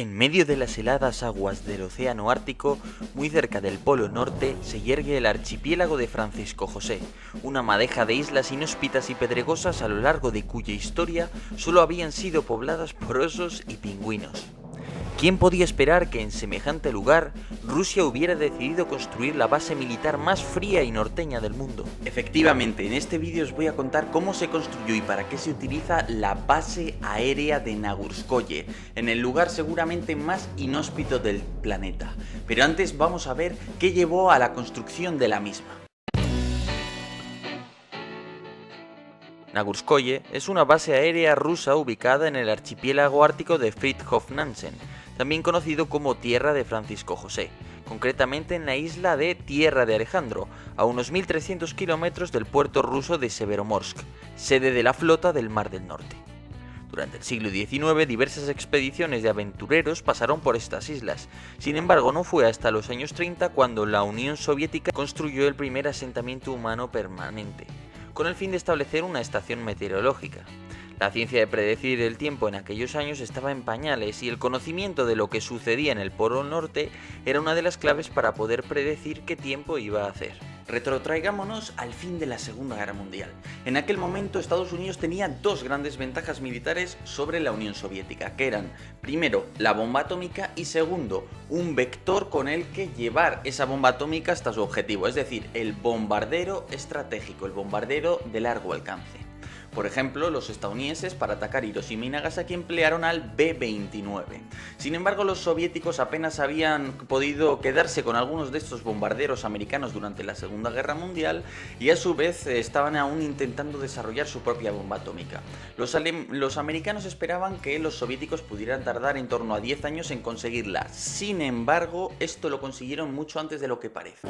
En medio de las heladas aguas del océano Ártico, muy cerca del Polo Norte, se yergue el archipiélago de Francisco José, una madeja de islas inhóspitas y pedregosas a lo largo de cuya historia solo habían sido pobladas por osos y pingüinos. ¿Quién podía esperar que en semejante lugar Rusia hubiera decidido construir la base militar más fría y norteña del mundo? Efectivamente, en este vídeo os voy a contar cómo se construyó y para qué se utiliza la base aérea de Nagurskoye, en el lugar seguramente más inhóspito del planeta. Pero antes vamos a ver qué llevó a la construcción de la misma. Nagurskoye es una base aérea rusa ubicada en el archipiélago ártico de Fridtjof Nansen, también conocido como Tierra de Francisco José, concretamente en la isla de Tierra de Alejandro, a unos 1300 kilómetros del puerto ruso de Severomorsk, sede de la flota del Mar del Norte. Durante el siglo XIX, diversas expediciones de aventureros pasaron por estas islas. Sin embargo, no fue hasta los años 30 cuando la Unión Soviética construyó el primer asentamiento humano permanente, con el fin de establecer una estación meteorológica. La ciencia de predecir el tiempo en aquellos años estaba en pañales y el conocimiento de lo que sucedía en el Polo Norte era una de las claves para poder predecir qué tiempo iba a hacer. Retrotraigámonos al fin de la Segunda Guerra Mundial. En aquel momento Estados Unidos tenía dos grandes ventajas militares sobre la Unión Soviética, que eran, primero, la bomba atómica y segundo, un vector con el que llevar esa bomba atómica hasta su objetivo, es decir, el bombardero estratégico, el bombardero de largo alcance. Por ejemplo, los estadounidenses para atacar Hiroshima y Nagasaki emplearon al B-29. Sin embargo, los soviéticos apenas habían podido quedarse con algunos de estos bombarderos americanos durante la Segunda Guerra Mundial y a su vez estaban aún intentando desarrollar su propia bomba atómica. Los americanos esperaban que los soviéticos pudieran tardar en torno a 10 años en conseguirla. Sin embargo, esto lo consiguieron mucho antes de lo que parece.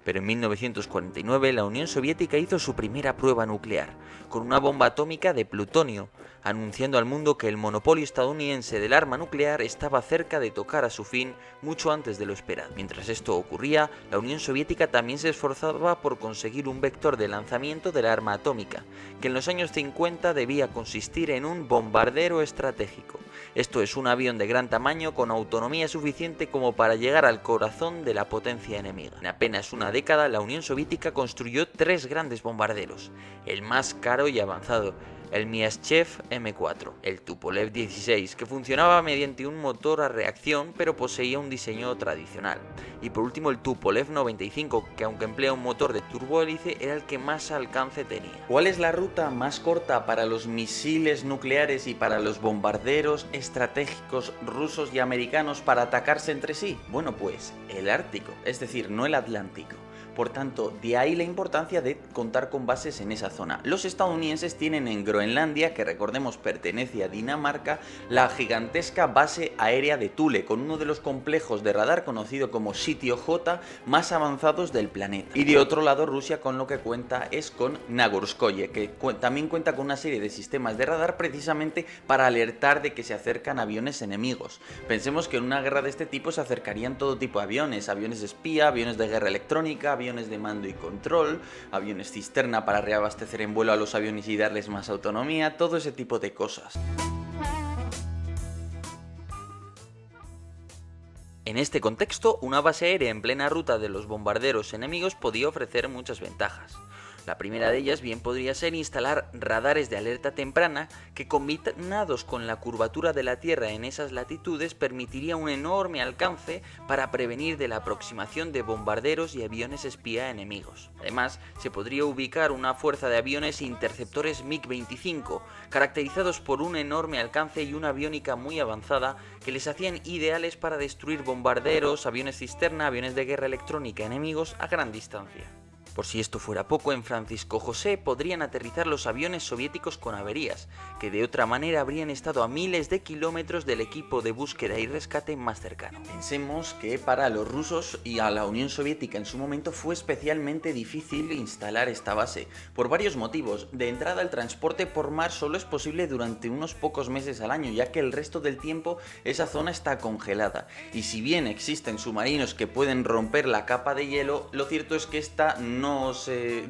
Pero en 1949 la Unión Soviética hizo su primera prueba nuclear, con una bomba atómica de plutonio, anunciando al mundo que el monopolio estadounidense del arma nuclear estaba cerca de tocar a su fin mucho antes de lo esperado. Mientras esto ocurría, la Unión Soviética también se esforzaba por conseguir un vector de lanzamiento del arma atómica, que en los años 50 debía consistir en un bombardero estratégico. Esto es un avión de gran tamaño con autonomía suficiente como para llegar al corazón de la potencia enemiga. En apenas una década, la Unión Soviética construyó tres grandes bombarderos, el más caro y avanzado, el Myashtchev M4, el Tupolev 16, que funcionaba mediante un motor a reacción pero poseía un diseño tradicional, y por último el Tupolev 95, que aunque emplea un motor de turbohélice era el que más alcance tenía. ¿Cuál es la ruta más corta para los misiles nucleares y para los bombarderos estratégicos rusos y americanos para atacarse entre sí? Bueno, pues el Ártico, es decir, no el Atlántico. Por tanto, de ahí la importancia de contar con bases en esa zona. Los estadounidenses tienen en Groenlandia, que recordemos pertenece a Dinamarca, la gigantesca base aérea de Thule, con uno de los complejos de radar conocido como Sitio J más avanzados del planeta. Y de otro lado, Rusia con lo que cuenta es con Nagurskoye, que también cuenta con una serie de sistemas de radar precisamente para alertar de que se acercan aviones enemigos. Pensemos que en una guerra de este tipo se acercarían todo tipo de aviones, aviones espía, aviones de guerra electrónica, aviones de mando y control, aviones cisterna para reabastecer en vuelo a los aviones y darles más autonomía, todo ese tipo de cosas. En este contexto, una base aérea en plena ruta de los bombarderos enemigos podía ofrecer muchas ventajas. La primera de ellas bien podría ser instalar radares de alerta temprana que, combinados con la curvatura de la Tierra en esas latitudes, permitiría un enorme alcance para prevenir de la aproximación de bombarderos y aviones espía enemigos. Además, se podría ubicar una fuerza de aviones interceptores MiG-25, caracterizados por un enorme alcance y una aviónica muy avanzada que les hacían ideales para destruir bombarderos, aviones cisterna, aviones de guerra electrónica enemigos a gran distancia. Por si esto fuera poco, en Francisco José podrían aterrizar los aviones soviéticos con averías, que de otra manera habrían estado a miles de kilómetros del equipo de búsqueda y rescate más cercano. Pensemos que para los rusos y a la Unión Soviética en su momento fue especialmente difícil instalar esta base, por varios motivos. De entrada, el transporte por mar solo es posible durante unos pocos meses al año, ya que el resto del tiempo esa zona está congelada. Y si bien existen submarinos que pueden romper la capa de hielo, lo cierto es que esta no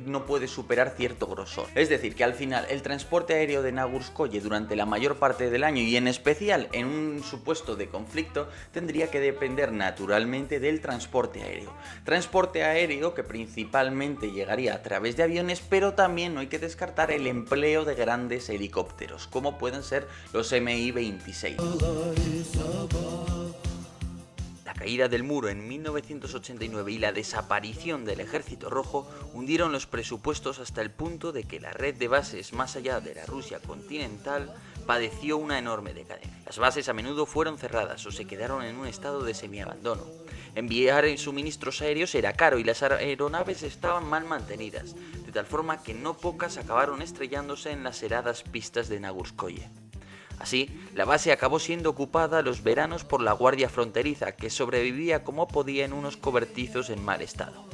no puede superar cierto grosor. Es decir, que al final el transporte aéreo de Nagurskoye durante la mayor parte del año, y en especial en un supuesto de conflicto, tendría que depender naturalmente del transporte aéreo. Transporte aéreo que principalmente llegaría a través de aviones, pero también no hay que descartar el empleo de grandes helicópteros, como pueden ser los Mi-26. La caída del muro en 1989 y la desaparición del Ejército Rojo hundieron los presupuestos hasta el punto de que la red de bases más allá de la Rusia continental padeció una enorme decadencia. Las bases a menudo fueron cerradas o se quedaron en un estado de semiabandono. Enviar suministros aéreos era caro y las aeronaves estaban mal mantenidas, de tal forma que no pocas acabaron estrellándose en las heladas pistas de Nagurskoye. Así, la base acabó siendo ocupada los veranos por la Guardia Fronteriza, que sobrevivía como podía en unos cobertizos en mal estado.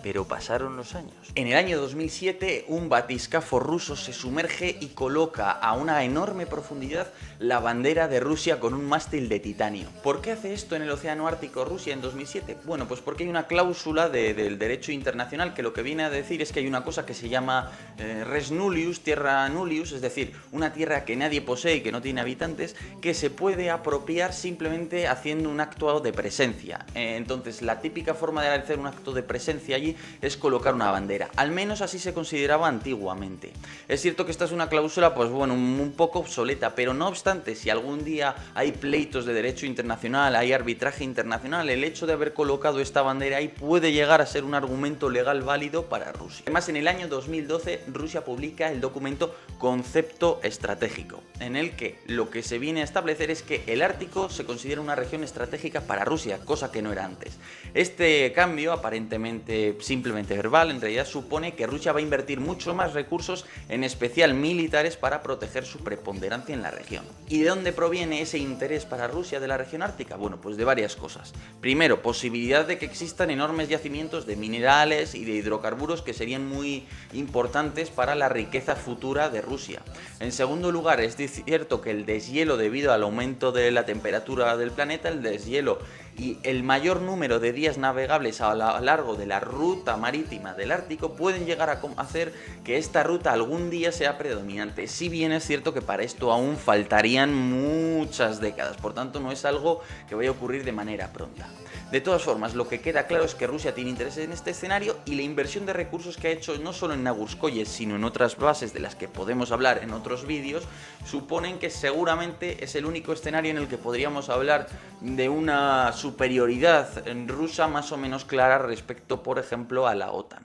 Pero pasaron los años. En el año 2007, un batiscafo ruso se sumerge y coloca a una enorme profundidad la bandera de Rusia con un mástil de titanio. ¿Por qué hace esto en el Océano Ártico Rusia en 2007? Bueno, pues porque hay una cláusula del derecho internacional que lo que viene a decir es que hay una cosa que se llama res nullius, tierra nullius, es decir, una tierra que nadie posee y que no tiene habitantes, que se puede apropiar simplemente haciendo un acto de presencia. Entonces, la típica forma de hacer un acto de presencia allí es colocar una bandera, al menos así se consideraba antiguamente. Es cierto que esta es una cláusula, pues bueno, un poco obsoleta, pero no obstante, si algún día hay pleitos de derecho internacional, hay arbitraje internacional, el hecho de haber colocado esta bandera ahí puede llegar a ser un argumento legal válido para Rusia. Además, en el año 2012, Rusia publica el documento Concepto Estratégico, en el que lo que se viene a establecer es que el Ártico se considera una región estratégica para Rusia, cosa que no era antes. Este cambio, aparentemente simplemente verbal, en realidad supone que Rusia va a invertir mucho más recursos, en especial militares, para proteger su preponderancia en la región. ¿Y de dónde proviene ese interés para Rusia de la región ártica? Bueno, pues de varias cosas. Primero, posibilidad de que existan enormes yacimientos de minerales y de hidrocarburos que serían muy importantes para la riqueza futura de Rusia. En segundo lugar, es cierto que el deshielo, debido al aumento de la temperatura del planeta, el deshielo y el mayor número de días navegables a lo largo de la ruta marítima del Ártico pueden llegar a hacer que esta ruta algún día sea predominante, si bien es cierto que para esto aún faltarían muchas décadas, por tanto no es algo que vaya a ocurrir de manera pronta. De todas formas, lo que queda claro es que Rusia tiene interés en este escenario y la inversión de recursos que ha hecho no solo en Nagurskoye, sino en otras bases de las que podemos hablar en otros vídeos, suponen que seguramente es el único escenario en el que podríamos hablar de una superioridad rusa más o menos clara respecto, por ejemplo, a la OTAN.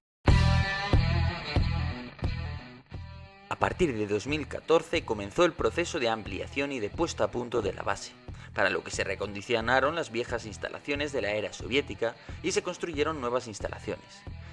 A partir de 2014 comenzó el proceso de ampliación y de puesta a punto de la base, para lo que se recondicionaron las viejas instalaciones de la era soviética y se construyeron nuevas instalaciones,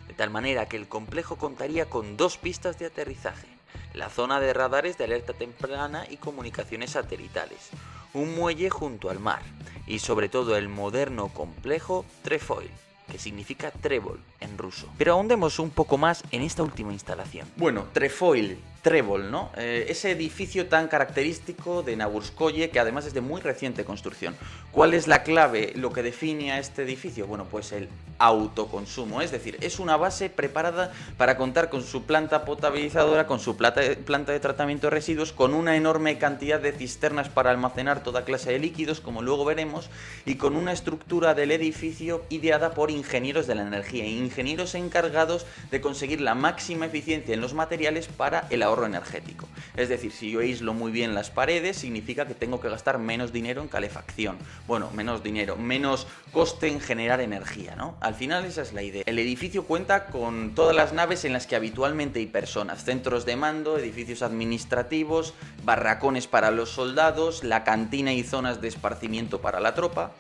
de tal manera que el complejo contaría con 2 pistas de aterrizaje, la zona de radares de alerta temprana y comunicaciones satelitales, un muelle junto al mar y sobre todo el moderno complejo Trefoil, que significa trébol en ruso. Pero ahondemos un poco más en esta última instalación. Bueno, Trefoil, trébol, ¿no? Ese edificio tan característico de Nagurskoye, que además es de muy reciente construcción. ¿Cuál es la clave, lo que define a este edificio? Bueno, pues el autoconsumo, es decir, es una base preparada para contar con su planta potabilizadora, con su planta de tratamiento de residuos, con una enorme cantidad de cisternas para almacenar toda clase de líquidos, como luego veremos, y con una estructura del edificio ideada por ingenieros de la energía, ingenieros encargados de conseguir la máxima eficiencia en los materiales para el ahorro energético. Es decir, si yo aíslo muy bien las paredes, significa que tengo que gastar menos dinero en calefacción. Bueno, menos dinero, menos coste en generar energía, ¿no? Al final esa es la idea. El edificio cuenta con todas las naves en las que habitualmente hay personas, centros de mando, edificios administrativos, barracones para los soldados, la cantina y zonas de esparcimiento para la tropa.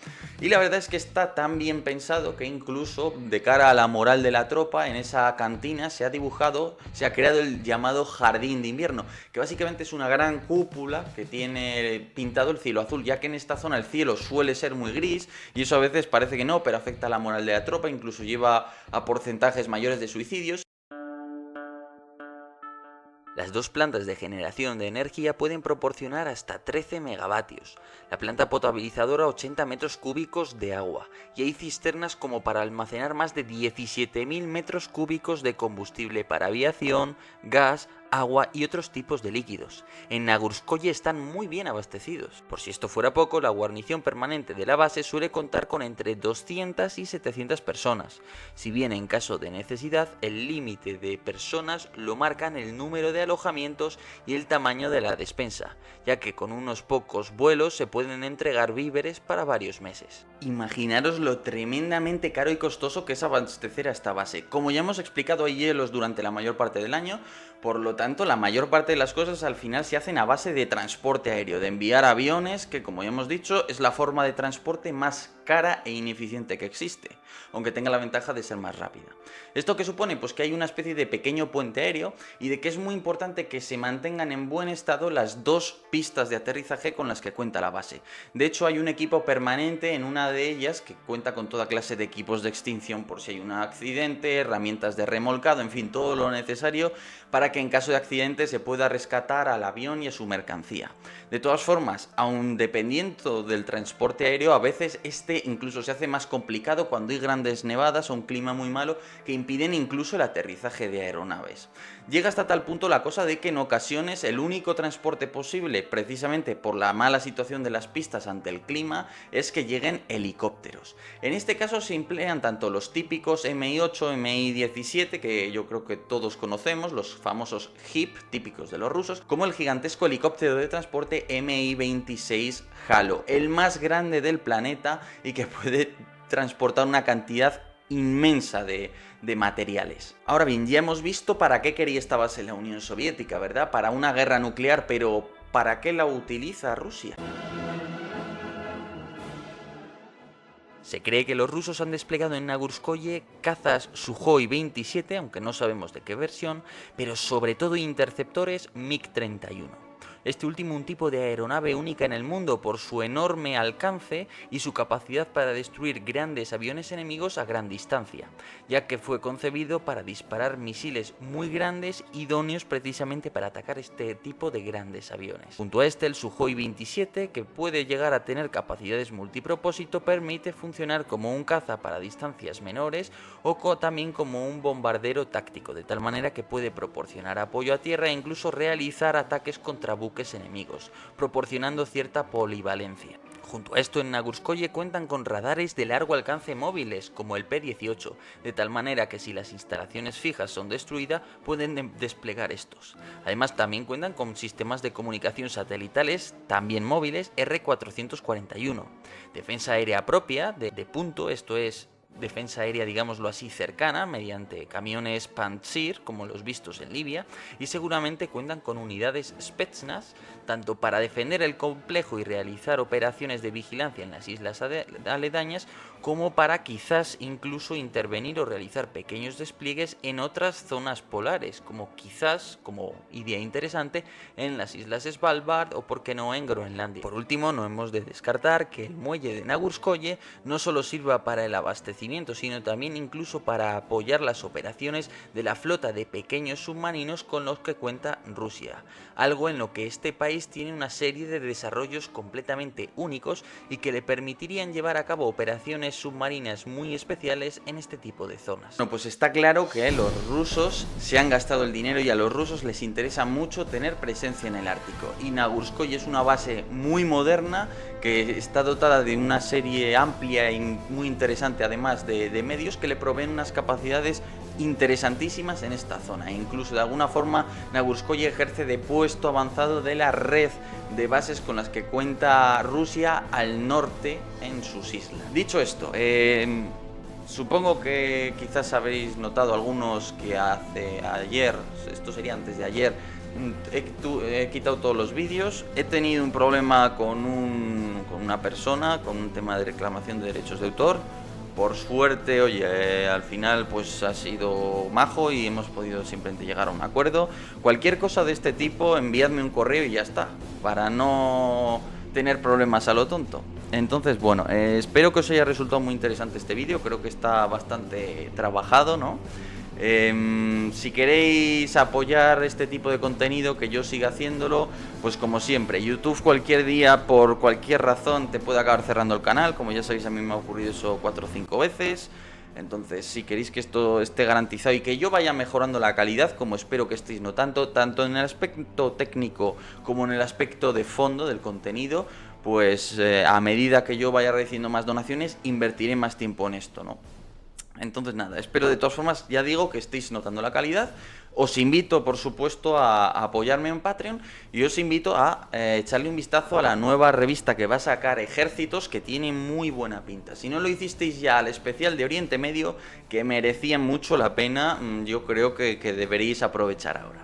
Y la verdad es que está tan bien pensado que incluso de cara a la moral de la tropa, en esa cantina se ha creado el llamado jardín de invierno, que básicamente es una gran cúpula que tiene pintado el cielo azul, ya que en esta zona el cielo suele ser muy gris y eso a veces parece que no, pero afecta a la moral de la tropa, incluso lleva a porcentajes mayores de suicidios. Las dos plantas de generación de energía pueden proporcionar hasta 13 megavatios, la planta potabilizadora 80 metros cúbicos de agua, y hay cisternas como para almacenar más de 17.000 metros cúbicos de combustible para aviación, gas, agua y otros tipos de líquidos. En Nagurskoye están muy bien abastecidos. Por si esto fuera poco, la guarnición permanente de la base suele contar con entre 200 y 700 personas, si bien en caso de necesidad el límite de personas lo marcan el número de alojamientos y el tamaño de la despensa, ya que con unos pocos vuelos se pueden entregar víveres para varios meses. Imaginaros lo tremendamente caro y costoso que es abastecer a esta base. Como ya hemos explicado, hay hielos durante la mayor parte del año, por lo tanto la mayor parte de las cosas al final se hacen a base de transporte aéreo, de enviar aviones, que como ya hemos dicho es la forma de transporte más cara e ineficiente que existe, aunque tenga la ventaja de ser más rápida. ¿Esto qué supone? Pues que hay una especie de pequeño puente aéreo y de que es muy importante que se mantengan en buen estado las dos pistas de aterrizaje con las que cuenta la base. De hecho, hay un equipo permanente en una de ellas que cuenta con toda clase de equipos de extinción por si hay un accidente, herramientas de remolcado, en fin, todo lo necesario para que en caso de accidente se pueda rescatar al avión y a su mercancía. De todas formas, aun dependiendo del transporte aéreo, a veces este incluso se hace más complicado cuando hay grandes nevadas o un clima muy malo que impiden incluso el aterrizaje de aeronaves. Llega hasta tal punto la cosa de que en ocasiones el único transporte posible, precisamente por la mala situación de las pistas ante el clima, es que lleguen helicópteros. En este caso se emplean tanto los típicos Mi-8, Mi-17, que yo creo que todos conocemos, los famosos HIP, típicos de los rusos, como el gigantesco helicóptero de transporte Mi-26 Halo, el más grande del planeta y que puede transportar una cantidad inmensa de materiales. Ahora bien, ya hemos visto para qué quería esta base la Unión Soviética, ¿verdad? Para una guerra nuclear, pero ¿para qué la utiliza Rusia? Se cree que los rusos han desplegado en Nagurskoye cazas Sukhoi 27, aunque no sabemos de qué versión, pero sobre todo interceptores MiG-31. Este último un tipo de aeronave única en el mundo por su enorme alcance y su capacidad para destruir grandes aviones enemigos a gran distancia, ya que fue concebido para disparar misiles muy grandes idóneos precisamente para atacar este tipo de grandes aviones. Junto a este, el Sukhoi 27, que puede llegar a tener capacidades multipropósito, permite funcionar como un caza para distancias menores o también como un bombardero táctico, de tal manera que puede proporcionar apoyo a tierra e incluso realizar ataques contra buques enemigos, proporcionando cierta polivalencia. Junto a esto, en Nagurskoye cuentan con radares de largo alcance móviles, como el P-18, de tal manera que si las instalaciones fijas son destruidas, pueden desplegar estos. Además, también cuentan con sistemas de comunicación satelitales, también móviles, R-441, defensa aérea propia de punto, esto es, defensa aérea, digámoslo así, cercana, mediante camiones Pantsir, como los vistos en Libia, y seguramente cuentan con unidades Spetsnaz, tanto para defender el complejo y realizar operaciones de vigilancia en las islas aledañas, como para quizás incluso intervenir o realizar pequeños despliegues en otras zonas polares, como quizás, como idea interesante, en las islas Svalbard o por qué no en Groenlandia. Por último, no hemos de descartar que el muelle de Nagurskoye no solo sirva para el abastecimiento, sino también incluso para apoyar las operaciones de la flota de pequeños submarinos con los que cuenta Rusia, algo en lo que este país tiene una serie de desarrollos completamente únicos y que le permitirían llevar a cabo operaciones submarinas muy especiales en este tipo de zonas. Bueno, pues está claro que los rusos se han gastado el dinero y a los rusos les interesa mucho tener presencia en el Ártico, y Nagurskoye es una base muy moderna que está dotada de una serie amplia y muy interesante, además de medios que le proveen unas capacidades interesantísimas en esta zona, e incluso de alguna forma Nagurskoye ejerce de puesto avanzado de la red de bases con las que cuenta Rusia al norte en sus islas. Dicho esto, supongo que quizás habréis notado algunos que ayer, esto sería antes de ayer, he quitado todos los vídeos. He tenido un problema con una persona, con un tema de reclamación de derechos de autor. Por suerte, oye, al final pues ha sido majo y hemos podido simplemente llegar a un acuerdo. Cualquier cosa de este tipo, enviadme un correo y ya está, para no tener problemas a lo tonto. Entonces, bueno, espero que os haya resultado muy interesante este vídeo. Creo que está bastante trabajado, ¿no? Si queréis apoyar este tipo de contenido, que yo siga haciéndolo, pues como siempre, YouTube cualquier día, por cualquier razón, te puede acabar cerrando el canal. Como ya sabéis, a mí me ha ocurrido eso 4 o 5 veces. Entonces, si queréis que esto esté garantizado y que yo vaya mejorando la calidad, como espero que estéis notando, tanto en el aspecto técnico como en el aspecto de fondo del contenido, pues a medida que yo vaya recibiendo más donaciones, invertiré más tiempo en esto, ¿no? Entonces nada, espero de todas formas, ya digo, que estéis notando la calidad. Os invito, por supuesto, a apoyarme en Patreon, y os invito a echarle un vistazo a la nueva revista que va a sacar Ejércitos, que tiene muy buena pinta. Si no lo hicisteis ya al especial de Oriente Medio, que merecía mucho la pena, yo creo que deberíais aprovechar ahora.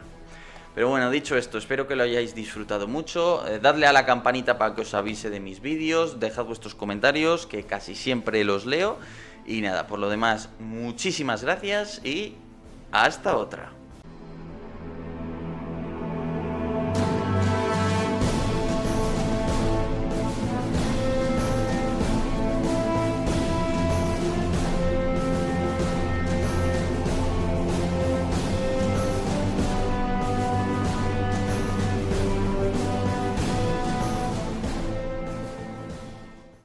Pero bueno, dicho esto, espero que lo hayáis disfrutado mucho. Dadle a la campanita para que os avise de mis vídeos. Dejad vuestros comentarios, que casi siempre los leo. Y nada, por lo demás, muchísimas gracias y hasta otra.